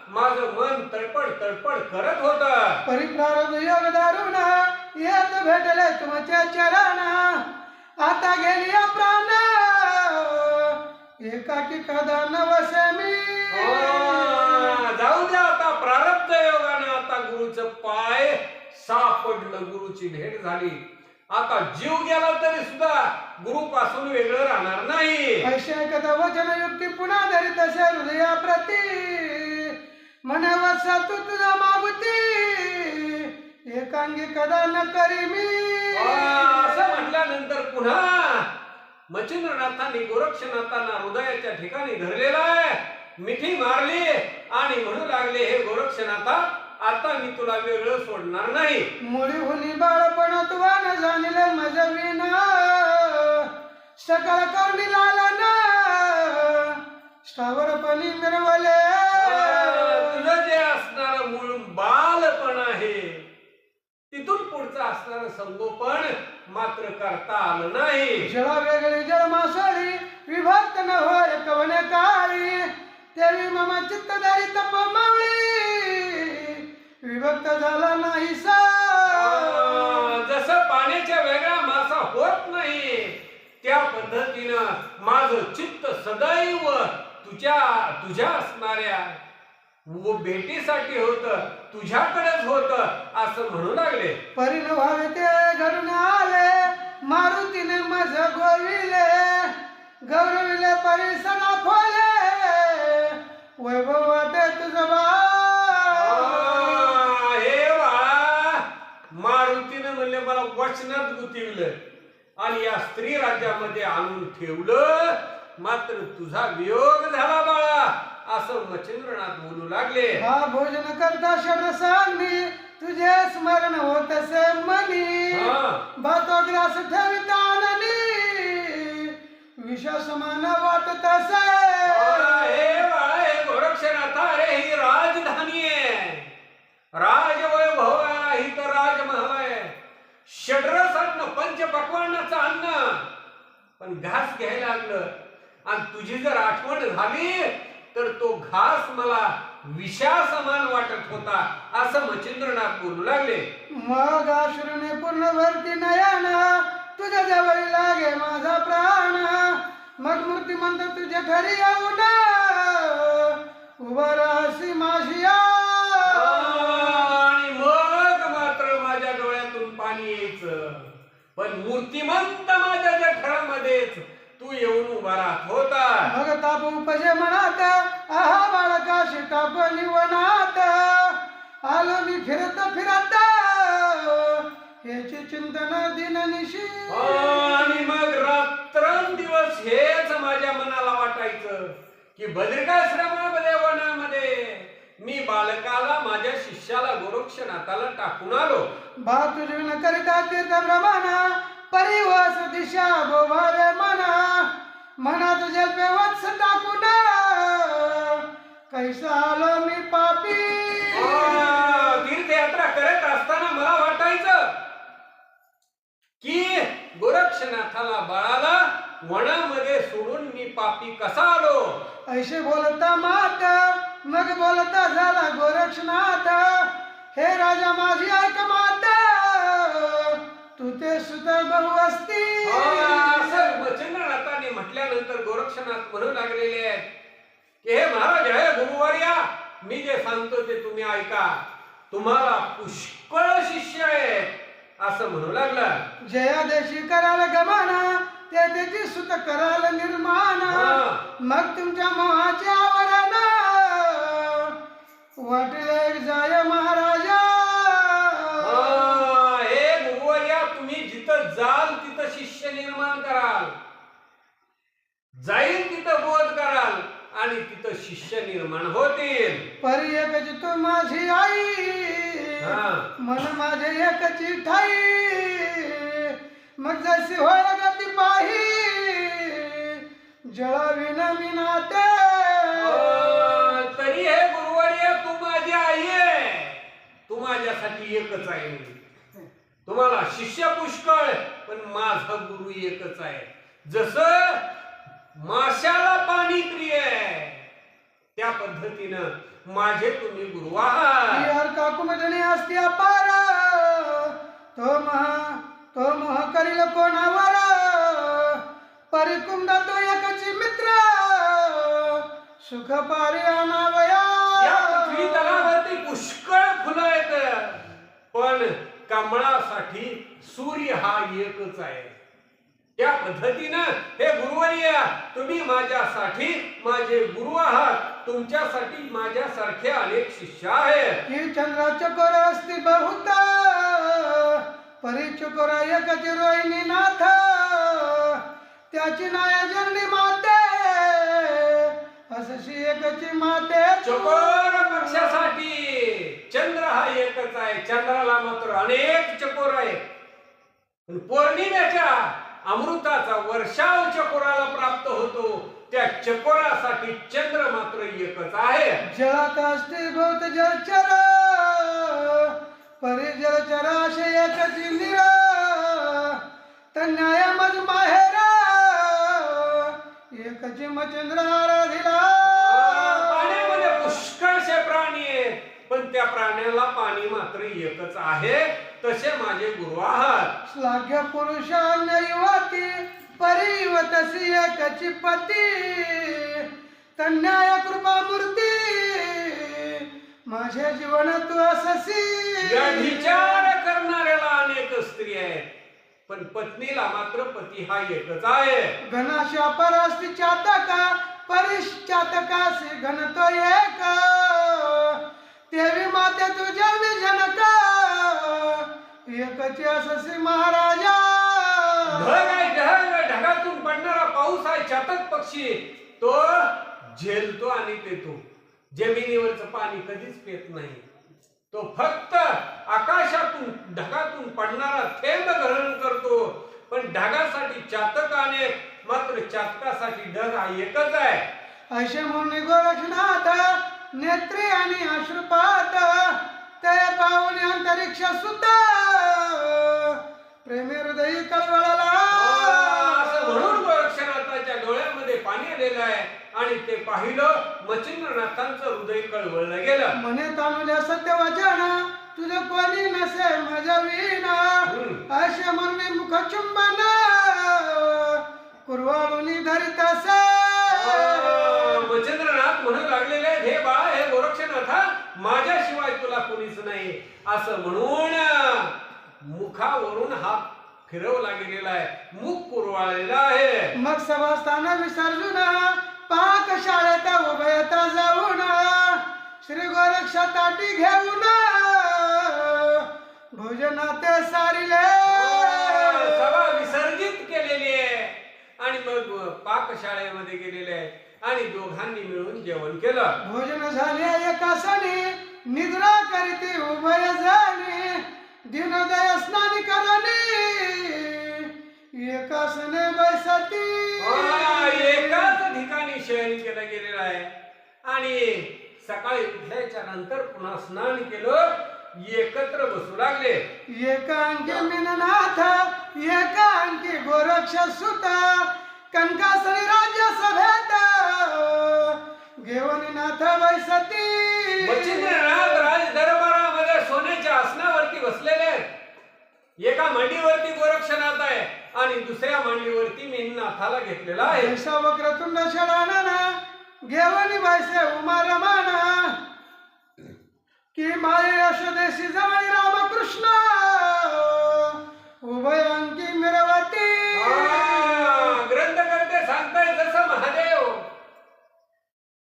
माझं मन तडपड तडपड करत होत. परिप्रारब्ध योग दारुण येत भेटले तुमच्या चरण आता गेली प्राण एकाकी कदा नवसे मी. जाऊ द्या आता प्रारब्ध योगानं आता गुरुचं पाय सापडलं, गुरुची भेट झाली. आता जीव गेला तरी सुद्धा गुरु पासून वेगळं राहणार नाही. ऐशे कदा वचन युक्ती पुन्हा धरी तसे हृदया प्रती मने वसा तू तुझा मागुती एकांगी कदा न करी मी. असं म्हटल्यानंतर पुन्हा मच्छिंद्रनाथांनी गोरक्षनाथांना हृदयाच्या ठिकाणी धरलेला आहे, मिठी मारली आणि म्हणू लागले, हे गोरक्षनाथा, आता मी तुला वेगळं सोडणार नाही. मुळी हुनी बाळपणात वान जाणले मजविना सकळ करुणी लालना स्थावरपणी मिरवले. तुझं जे असणार मूळ बालपण आहे तिथून पुढचं असणार संगोपन मात्र करता आलं नाही. जळा वेगळी जळ मासळी विभक्त न होय कवने काळी देवी मम चित्त धरी तप मावळी विभक्त झाला नाही सा. जसं पाण्याच्या वेगळा मासा होत नाही त्या पद्धतीनं माझं चित्त सदैव तुझ्या असणाऱ्या भेटीसाठी होत, तुझ्याकडेच होत असं म्हणू लागले. परिण व्हावे ते घडून आले मारुतीने मज गोविले गौरविले परिसना फोले वैभव वाटे तुझं बा. हे बाळा, मारुतीनं म्हणले मला वचनात गुंतविलं आणि या स्त्री राज्यामध्ये आणून ठेवलं, मात्र तुझा वियोग झाला बाळा असं मच्छिंद्रनाथ बोलू लागले. हा भोजन करता षडरसांनी तुझे स्मरण होतसे मनी भातोग्रास ठेविताननी विष समान वाटतसे. हे गोरक्षनाथा, अरे ही राजधानी आहे, राजवैभव आहे, ही तर राजमहल आहे, षडरसांना पंच पक्वान्नाचं अन्न. पण घास घ्यायला लागलं आणि तुझी जर आठवण झाली तर तो घास मला विषा समान वाटत होता असं मच्छिंद्रनाथ बोलू लागले. मग अश्रूने पूर्ण भरती नयन तुझ्या जवळ लागे माझा प्राण मग मूर्ती म्हणतो तुझ्या घरी येऊन उभा राहसी माझी. आणि मग मात्र माझ्या डोळ्यातून पाणी यायचं, पण मूर्तिमंत माझ्या जठरामध्येच तू येऊन उभा राहत होता. मग ताप उपजे मनात आहा बाळकाशी ताप निवनात आलो मी फिरत फिरत हेची चिंतन दिननिशी. आणि मग रात्रंदिवस हेच माझ्या मनाला वाटायचं की बद्रिकाश्रमामध्ये वनामध्ये मी बालकाला माझ्या शिष्याला गोरक्षनाथाला टाकून आलो. बा तुझे करिता तीर्थ भ्रमणा परिवास दिशा बोभावे मना मनात जलपे वत्स टाकून कैसा आलो मी पापी. तीर्थयात्रा करत असताना मला वाटायचं की गोरक्षनाथाला बाळाला वनामध्ये सोडून मी पापी कसा आलो. ऐसे बोलता मात मग बोलता झाला गोरक्षनाथ. हे राजा माझी ऐक मात तू ते सुत बहु असती. असं मच्छिंद्रनाथाने म्हटल्यानंतर गोरक्षनाथ म्हणू लागलेले आहेत की हे महाराज हे गुरुवर्या, मी जे सांगतो ते तुम्ही ऐका. तुम्हाला पुष्कळ शिष्य आहेत असं म्हणू लागला. जया देशी कराल गमाना ते त्याची सुत कराल निर्माण. मग तुमच्या मोहाचे आवरण वाटले जाय महाराजा. हे गुरुवर्या, तुम्ही जिथं जाल तिथं शिष्य निर्माण कराल, जाईल तिथं बोध कराल आणि तिथं शिष्य निर्माण होतील. परी एकची तू माझी आई मन माझे एकची ठाई. मग जशी होय गती पाही जळविन मी नाते. तरी हे गुरुवर्य तू माझी आई आहे, तू माझ्यासाठी एकच आहे. तुम्हाला शिष्य पुष्कळ पण माझा गुरु एकच आहे. जसं माशाला पाणी प्रिय आहे त्या पद्धतीनं माझे तुम्ही गुरु आहात. यार काकुमदने असती अपार तो मोह करील कोणावर. परिकुंड तो एकची मित्र सुख पारी अनावया. या पृथ्वी तलावरती पुष्कळ फुलं आहेत पण कमळासाठी सूर्य हा एकच आहे. त्या पद्धतीनं हे गुरुवर्य तुम्ही माझ्यासाठी माझे गुरु आहात. तुमच्यासाठी माझ्यासारखे अनेक शिष्य आहेत. ही चंद्राचकोर असती बहुत परिचकोर एकची रोहिणी नाथ. त्याची नाय जननी माते अशी एकची माते. चकोर पक्षासाठी चंद्र हा एकच आहे. चंद्राला मात्र अनेक चकोर आहेत. पौर्णिमेच्या अमृताचा वर्षाव चकोराला प्राप्त होतो. त्या चकोरासाठी चंद्र मात्र एकच आहे. जळात असते बहुत जलचर परी जलचर असे एकची निर. तन्याय मज माहेर एकची मचंद्र आराधिला. पाण्यामध्ये पुष्कळशे प्राणी आहेत पण त्या प्राण्याला पाणी मात्र एकच आहे. तसे माझे गुरु आहात. श्लाघ्य पुरुष युवती परिवतसी एकची पती. तन्याय कृपा मूर्ती माझे जीवन तू अससी. व्यभिचार करणाऱ्याला अनेक स्त्री आहेत पण पत्नीला मात्र पती हा एकच आहे. घनाशा परस्ती चातका परिश्चातकासी घन तो एक. देवी माते तुझ्या जनक एकची अससी महाराजा. ढग आहे ढग, ढगातून पडणारा पाऊस आहे चातक पक्षी. तो झेलतो आणि पितो. जमिनीवरचं पाणी कधीच पित नाही. तो फक्त आकाशातून ढगातून पडणारा थेंब ग्रहण करतो. पण ढगासाठी चातक अनेक मात्र चातकासाठी ढग हा एकच आहे. असे म्हणून गोरक्षनाथ नेत्री आणि अश्रुपात ते पाहुणे अंतरिक्ष सुत प्रेमी हृदयी कळवळला. असं म्हणून गोरक्षनाथाच्या डोळ्यामध्ये पाणी आलेलं आहे आणि ते पाहिलं मच्छिंद्रनाथांचं हृदय कळवळलं गेलं. म्हणे तानुल्या सत्य वचन तुझं कोणी नसे माझ्या विना. असे म्हणणे मुख चुंबन कुरवाडूनी धरित असे. मच्छिंद्रनाथ म्हणू लागलेले हे बाळा हे गोरक्षनाथा माझ्याशिवाय तुला कोणीच नाही असं म्हणून मुखावरून हात फिरवला गेलेला आहे. मुख कुरवाळलेला आहे. मग सभास्थान विसर्जून पाकशाळेत उभयता जाऊन श्री गोरक्ष ताटी घेऊन भोजनाते सारिले. सभा विसर्जित केलेली आहे आणि मग पाकशाळेमध्ये गेलेले आहे आणि दोघांनी मिळून जेवण केलं. भोजन झाले एकासनी निद्रा करीती उभय जणी. दिनोदय स्नान करणी एकासने बैसती. केला गेलेला आहे. आणि सकाळी उठल्याच्या नंतर पुन्हा स्नान केलं, एकत्र बसू लागले. एकांकी मीननाथ एकांकी गोरक्ष सुत कनकासरी राज्य सभेत घेऊन नाथ वैसती. मच्छिंद्रनाथ राज दरबारामध्ये सोन्याच्या आसनावरती बसलेले आहेत. एका मांडीवरती गोरक्षनाथ आहे आणि दुसऱ्या मांडीवरती मीननाथाला घेतलेला आहे. ऐसा वक्रतुंड षडानना घेऊन वैसे उमा रमाना की माये यशोदेशी जवळ रामकृष्ण उभयांकी मिरवती. ग्रंथकर्ते सांगताय जसं महादेव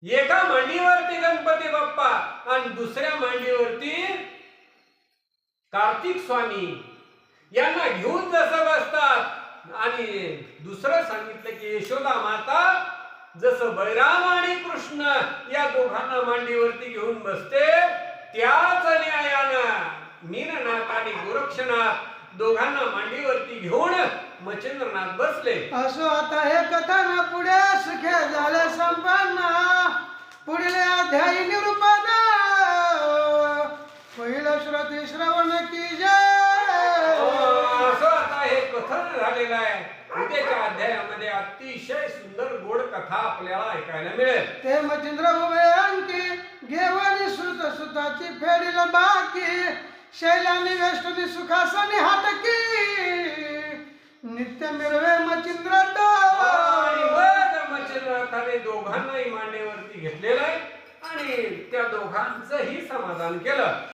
एका मांडीवरती गणपती बाप्पा आणि दुसऱ्या मांडीवरती कार्तिक स्वामी यांना घेऊन जसं बसतात, आणि दुसरं सांगितलं की यशोदा माता जसं बळराम आणि कृष्ण या दोघांना मांडीवरती घेऊन बसते, त्याच न्यायानं मीननाथ आणि गोरक्षनाथ दोघांना मांडीवरती घेऊन मच्छिंद्रनाथ बसले. असो आता हे कथन पुढे सुखे झाले संपन्न. पुढील अध्यायी निरूपण पहिलं श्रुती श्रवण की जय. असं आता हे कथन झालेलं आहे. उद्याच्या अध्यायामध्ये अतिशय सुंदर गोड कथा आपल्याला ऐकायला मिळेल. ते मचिंद्र उभे अंकी घेवनी सुत सुताची फेडील बाकी शैलानी वेष्टनी सुखासनी हाटकी नित्य मिरवे मचिंद्र तो. आणि मग मच्छिंद्रनाथाने दोघांनाही मांडीवरती घेतलेलं आहे आणि त्या दोघांचंही समाधान केलं.